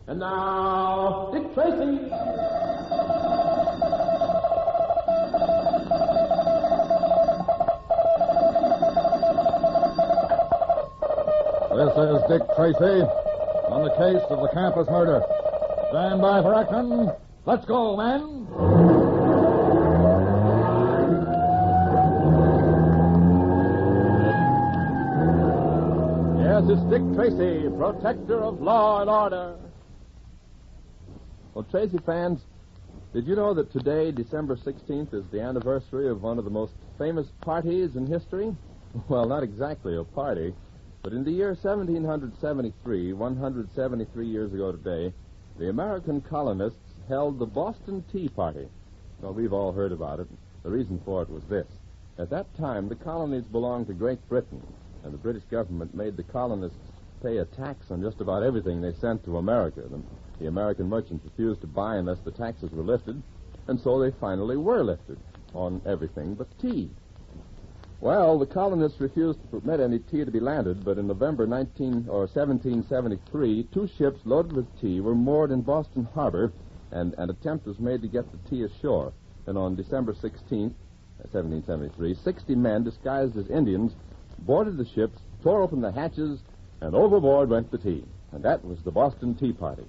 And now, Dick Tracy. This is Dick Tracy on the case of the campus murder. Stand by for action. Let's go, men. Yes, it's Dick Tracy, protector of law and order. Well, Tracy fans, did you know that today, December 16th, is the anniversary of one of the most famous parties in history? Well, not exactly a party. But in the year 1773, 173 years ago today, the American colonists held the Boston Tea Party. Well, we've all heard about it. The reason for it was this. At that time, the colonies belonged to Great Britain, and the British government made the colonists pay a tax on just about everything they sent to America. The American merchants refused to buy unless the taxes were lifted, and so they finally were lifted on everything but tea. Well, the colonists refused to permit any tea to be landed, but in November 1773, two ships loaded with tea were moored in Boston Harbor, and an attempt was made to get the tea ashore. And on December 16th, 1773, 60 men disguised as Indians boarded the ships, tore open the hatches, and overboard went the tea. And that was the Boston Tea Party,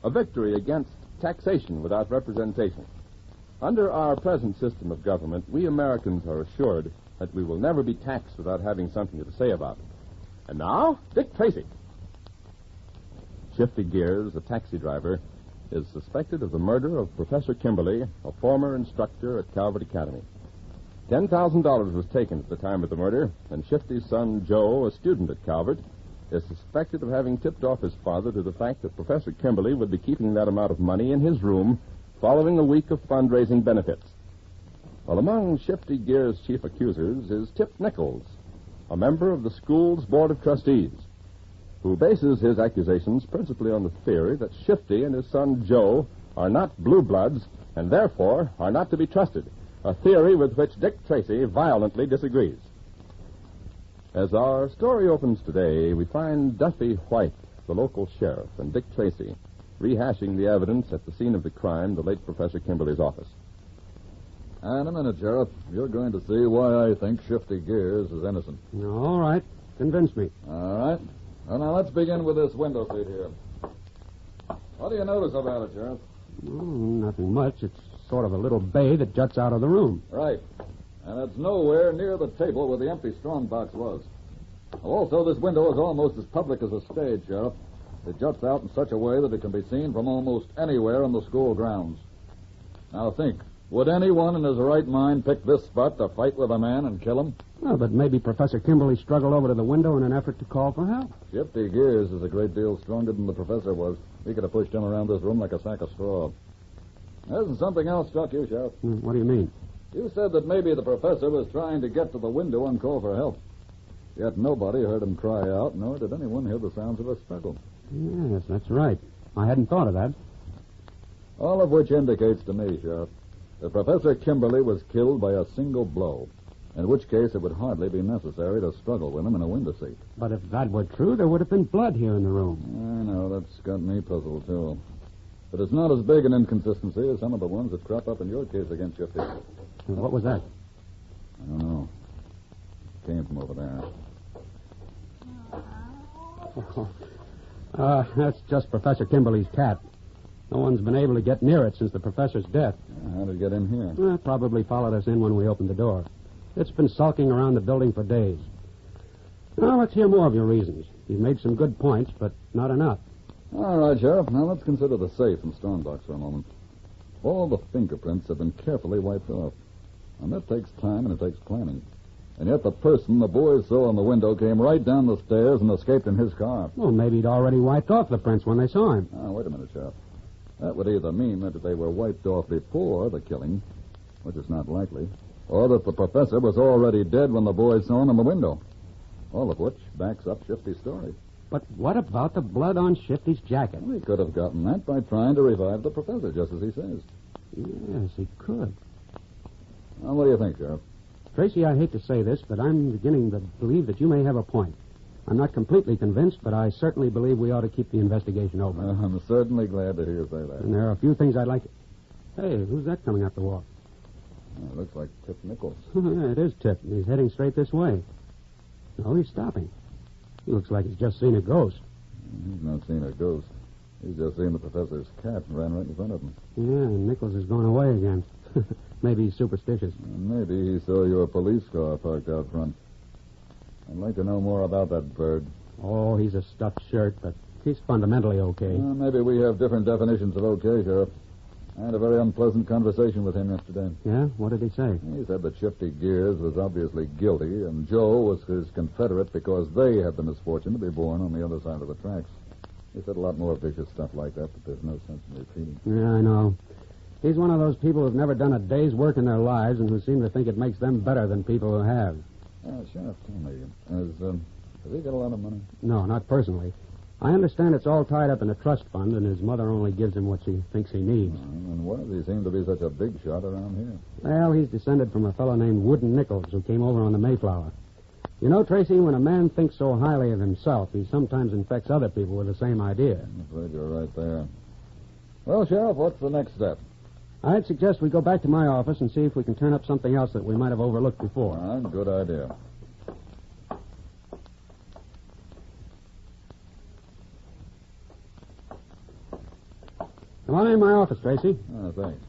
a victory against taxation without representation. Under our present system of government, we Americans are assured that we will never be taxed without having something to say about it. And now, Dick Tracy. Shifty Gears, a taxi driver, is suspected of the murder of Professor Kimberly, a former instructor at Calvert Academy. $10,000 was taken at the time of the murder, and Shifty's son, Joe, a student at Calvert, is suspected of having tipped off his father to the fact that Professor Kimberly would be keeping that amount of money in his room following a week of fundraising benefits. Well, among Shifty Gears' chief accusers is Tip Nichols, a member of the school's board of trustees, who bases his accusations principally on the theory that Shifty and his son Joe are not blue bloods and therefore are not to be trusted, a theory with which Dick Tracy violently disagrees. As our story opens today, we find Duffy White, the local sheriff, and Dick Tracy rehashing the evidence at the scene of the crime, the late Professor Kimberly's office. In a minute, Sheriff, you're going to see why I think Shifty Gears is innocent. All right. Convince me. All right. Well, now let's begin with this window seat here. What do you notice about it, Sheriff? Nothing much. It's sort of a little bay that juts out of the room. Right. And it's nowhere near the table where the empty strongbox was. Also, this window is almost as public as a stage, Sheriff. It juts out in such a way that it can be seen from almost anywhere in the school grounds. Now think. Would anyone in his right mind pick this spot to fight with a man and kill him? Well, but maybe Professor Kimberly struggled over to the window in an effort to call for help. Shifty Gears is a great deal stronger than the professor was. He could have pushed him around this room like a sack of straw. Hasn't something else struck you, Sheriff? What do you mean? You said that maybe the professor was trying to get to the window and call for help. Yet nobody heard him cry out, nor did anyone hear the sounds of a struggle. Yes, that's right. I hadn't thought of that. All of which indicates to me, Sheriff, that Professor Kimberly was killed by a single blow, in which case it would hardly be necessary to struggle with him in a window seat. But if that were true, there would have been blood here in the room. I know, that's got me puzzled, too. But it's not as big an inconsistency as some of the ones that crop up in your case against Shifty. What was that? I don't know. It came from over there. That's just Professor Kimberly's cat. No one's been able to get near it since the professor's death. How did it get in here? Probably followed us in when we opened the door. It's been sulking around the building for days. Now, let's hear more of your reasons. You've made some good points, but not enough. All right, Sheriff. Now let's consider the safe and strongbox for a moment. All the fingerprints have been carefully wiped off. And that takes time and it takes planning. And yet the person the boys saw in the window came right down the stairs and escaped in his car. Well, maybe he'd already wiped off the prints when they saw him. Now, wait a minute, Sheriff. That would either mean that they were wiped off before the killing, which is not likely, or that the professor was already dead when the boys saw him in the window. All of which backs up Shifty's story. But what about the blood on Shifty's jacket? Well, he could have gotten that by trying to revive the professor, just as he says. Yes, he could. Well, what do you think, Sheriff? Tracy, I hate to say this, but I'm beginning to believe that you may have a point. I'm not completely convinced, but I certainly believe we ought to keep the investigation open. I'm certainly glad to hear you say that. And there are a few things I'd like to... Hey, who's that coming up the walk? Looks like Tip Nichols. Yeah, it is Tip. He's heading straight this way. No, he's stopping. He looks like he's just seen a ghost. He's not seen a ghost. He's just seen the professor's cat and ran right in front of him. Yeah, and Nichols has gone away again. Maybe he's superstitious. Maybe he saw your police car parked out front. I'd like to know more about that bird. Oh, he's a stuffed shirt, but he's fundamentally okay. Maybe we have different definitions of okay, Sheriff. I had a very unpleasant conversation with him yesterday. Yeah? What did he say? He said that Shifty Gears was obviously guilty, and Joe was his confederate because they had the misfortune to be born on the other side of the tracks. He said a lot more vicious stuff like that, but there's no sense in repeating. Yeah, I know. He's one of those people who've never done a day's work in their lives and who seem to think it makes them better than people who have. Sheriff, tell me, has he got a lot of money? No, not personally. I understand it's all tied up in a trust fund, and his mother only gives him what she thinks he needs. And why does he seem to be such a big shot around here? Well, he's descended from a fellow named Wooden Nichols who came over on the Mayflower. You know, Tracy, when a man thinks so highly of himself, he sometimes infects other people with the same idea. I'm afraid you're right there. Well, Sheriff, what's the next step? I'd suggest we go back to my office and see if we can turn up something else that we might have overlooked before. Good idea. Come on in my office, Tracy. Thanks.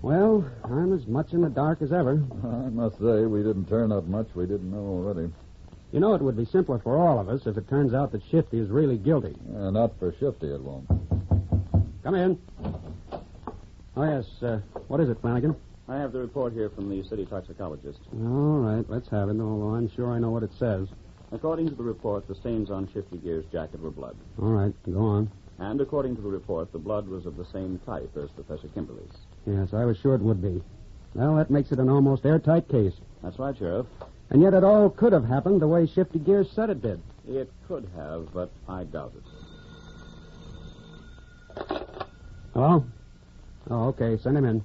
Well, I'm as much in the dark as ever. I must say, we didn't turn up much we didn't know already. You know, it would be simpler for all of us if it turns out that Shifty is really guilty. Not for Shifty, it won't. Come in. Oh, yes. What is it, Flanagan? I have the report here from the city toxicologist. All right, let's have it, although I'm sure I know what it says. According to the report, the stains on Shifty Gear's jacket were blood. All right, go on. And according to the report, the blood was of the same type as Professor Kimberly's. Yes, I was sure it would be. Well, that makes it an almost airtight case. That's right, Sheriff. And yet it all could have happened the way Shifty Gears said it did. It could have, but I doubt it. Hello? Oh, okay, send him in.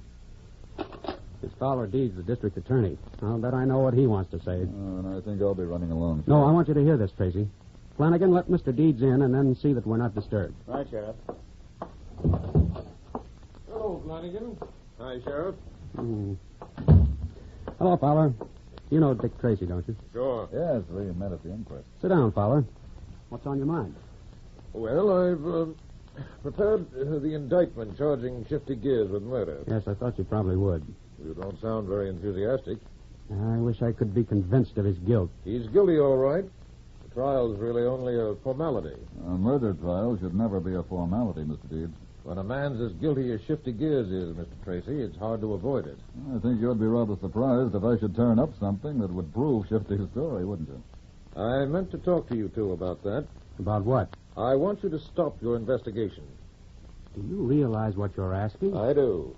It's Fowler Deeds, the district attorney. I'll bet I know what he wants to say. And I think I'll be running along. No, I want you to hear this, Tracy. Flanagan, let Mr. Deeds in and then see that we're not disturbed. Right, Sheriff. Hello, Flanagan. Hi, Sheriff. Hello, Fowler. You know Dick Tracy, don't you? Sure. Yes, we met at the inquest. Sit down, Fowler. What's on your mind? Well, I've prepared the indictment charging Shifty Gears with murder. Yes, I thought you probably would. You don't sound very enthusiastic. I wish I could be convinced of his guilt. He's guilty, all right. The trial's really only a formality. A murder trial should never be a formality, Mr. Deeds. When a man's as guilty as Shifty Gears is, Mr. Tracy, it's hard to avoid it. I think you'd be rather surprised if I should turn up something that would prove Shifty's story, wouldn't you? I meant to talk to you two about that. About what? I want you to stop your investigation. Do you realize what you're asking? I do.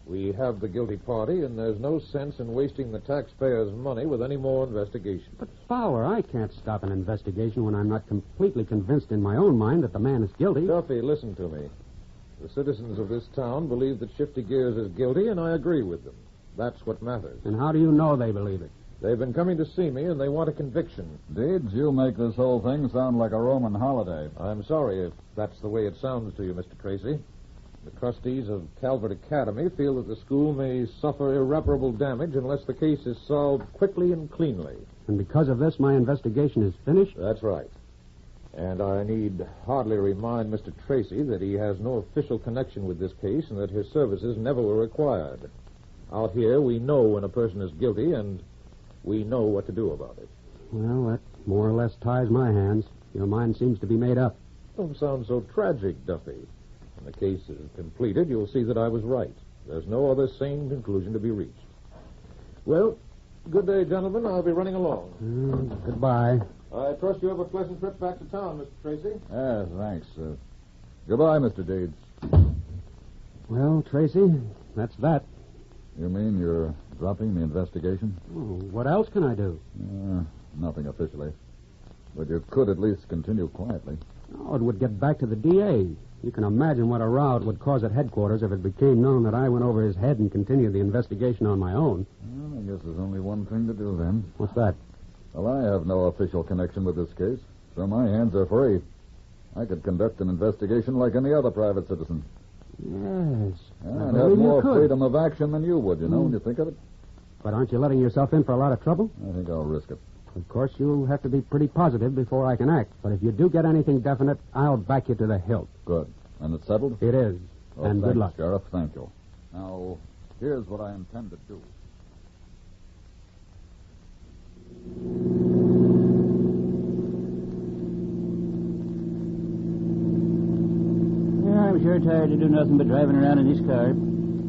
We have the guilty party, and there's no sense in wasting the taxpayers' money with any more investigation. But, Fowler, I can't stop an investigation when I'm not completely convinced in my own mind that the man is guilty. Duffy, listen to me. The citizens of this town believe that Shifty Gears is guilty, and I agree with them. That's what matters. And how do you know they believe it? They've been coming to see me, and they want a conviction. Deeds, you make this whole thing sound like a Roman holiday. I'm sorry if that's the way it sounds to you, Mr. Tracy. The trustees of Calvert Academy feel that the school may suffer irreparable damage unless the case is solved quickly and cleanly. And because of this, my investigation is finished? That's right. And I need hardly remind Mr. Tracy that he has no official connection with this case and that his services never were required. Out here, we know when a person is guilty, and we know what to do about it. Well, that more or less ties my hands. Your mind seems to be made up. Don't sound so tragic, Duffy. When the case is completed, you'll see that I was right. There's no other sane conclusion to be reached. Well, good day, gentlemen. I'll be running along. Goodbye. I trust you have a pleasant trip back to town, Mr. Tracy. Yes, thanks. Goodbye, Mr. Deeds. Well, Tracy, that's that. You mean you're dropping the investigation? Oh, what else can I do? Nothing officially. But you could at least continue quietly. Oh, it would get back to the DA. You can imagine what a row it would cause at headquarters if it became known that I went over his head and continued the investigation on my own. Well, I guess there's only one thing to do then. What's that? Well, I have no official connection with this case, so my hands are free. I could conduct an investigation like any other private citizen. Yes. Yeah, I I'd believe have you more could. freedom of action than you would, when you think of it. But aren't you letting yourself in for a lot of trouble? I think I'll risk it. Of course, you'll have to be pretty positive before I can act. But if you do get anything definite, I'll back you to the hilt. Good. And it's settled? It is. Oh, and good luck. Sheriff. Thank you. Now, here's what I intend to do. Yeah, I'm sure tired to do nothing but driving around in this car.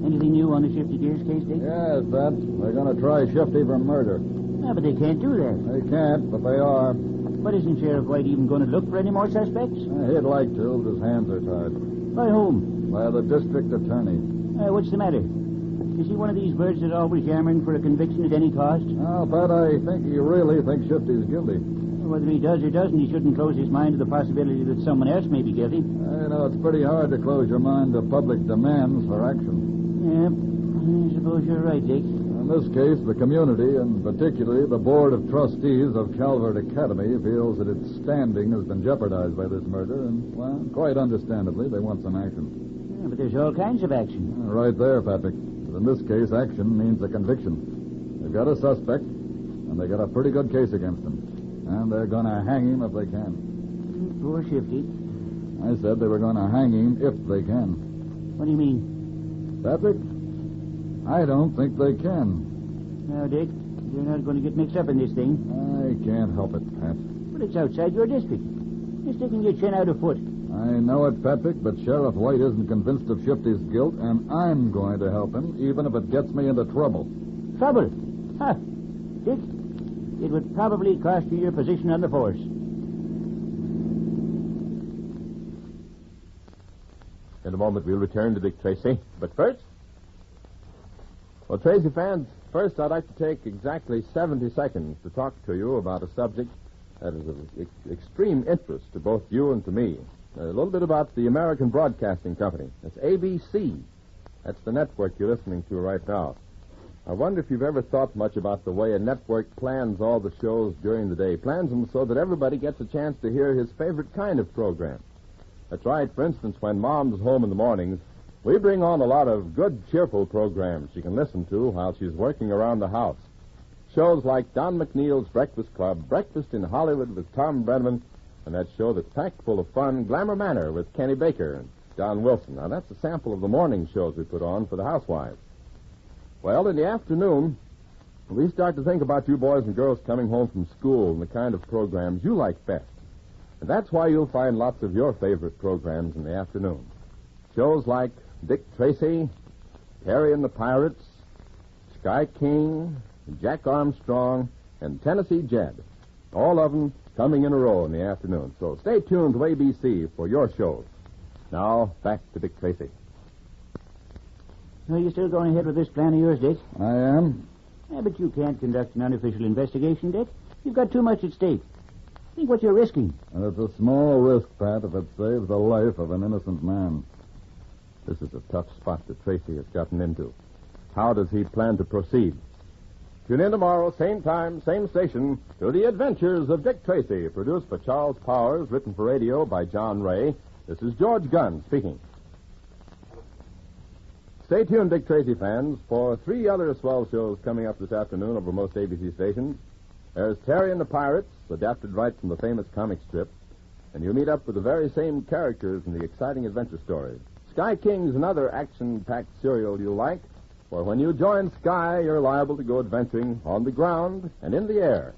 Anything new on the Shifty Gears case, Dick? Yes, Pat. They're going to try Shifty for murder. No, but they can't do that. They can't, but they are. But isn't Sheriff White even going to look for any more suspects? He'd like to, but his hands are tied. By whom? By the district attorney. What's the matter? Is he one of these birds that always yammering for a conviction at any cost? Oh, Pat, I think he really thinks Shifty's guilty. Whether he does or doesn't, he shouldn't close his mind to the possibility that someone else may be guilty. It's pretty hard to close your mind to public demands for action. Yeah, I suppose you're right, Dick. In this case, the community, and particularly the Board of Trustees of Calvert Academy, feels that its standing has been jeopardized by this murder, and, well, quite understandably, they want some action. Yeah, but there's all kinds of action. Right there, Patrick. But in this case, action means a conviction. They've got a suspect, and they got a pretty good case against him. And they're going to hang him if they can. Poor Shifty. I said they were going to hang him if they can. What do you mean? Patrick, I don't think they can. Now, Dick, you're not going to get mixed up in this thing. I can't help it, Pat. But it's outside your district. You're sticking your chin out a foot. I know it, Patrick, but Sheriff White isn't convinced of Shifty's guilt, and I'm going to help him, even if it gets me into trouble. Trouble? Huh. Dick, it would probably cost you your position on the force. In a moment, we'll return to Dick Tracy. But first... Well, Tracy fans, first I'd like to take exactly 70 seconds to talk to you about a subject that is of extreme interest to both you and to me. A little bit about the American Broadcasting Company. It's ABC. That's the network you're listening to right now. I wonder if you've ever thought much about the way a network plans all the shows during the day. Plans them so that everybody gets a chance to hear his favorite kind of program. That's right. For instance, when Mom's home in the mornings, we bring on a lot of good, cheerful programs she can listen to while she's working around the house. Shows like Don McNeil's Breakfast Club, Breakfast in Hollywood with Tom Brenneman, and that show that's packed full of fun, Glamour Manor with Kenny Baker and Don Wilson. Now, that's a sample of the morning shows we put on for the housewives. Well, in the afternoon, we start to think about you boys and girls coming home from school and the kind of programs you like best. And that's why you'll find lots of your favorite programs in the afternoon. Shows like Dick Tracy, Terry and the Pirates, Sky King, Jack Armstrong, and Tennessee Jed. All of them coming in a row in the afternoon. So stay tuned to ABC for your shows. Now, back to Dick Tracy. Are you still going ahead with this plan of yours, Dick? I am. Yeah, but you can't conduct an unofficial investigation, Dick. You've got too much at stake. Think what you're risking. And it's a small risk, Pat, if it saves the life of an innocent man. This is a tough spot that Tracy has gotten into. How does he plan to proceed? Tune in tomorrow, same time, same station, to The Adventures of Dick Tracy, produced by Charles Powers, written for radio by John Ray. This is George Gunn speaking. Stay tuned, Dick Tracy fans, for 3 other swell shows coming up this afternoon over most ABC stations. There's Terry and the Pirates, adapted right from the famous comic strip, and you'll meet up with the very same characters in the exciting adventure stories. Sky King's another action-packed serial you'll like, for when you join Sky, you're liable to go adventuring on the ground and in the air.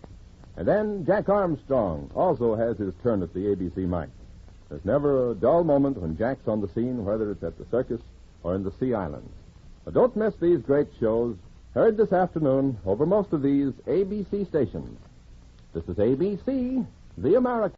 And then Jack Armstrong also has his turn at the ABC mic. There's never a dull moment when Jack's on the scene, whether it's at the circus or in the Sea Islands. But don't miss these great shows, heard this afternoon over most of these ABC stations. This is ABC, the American.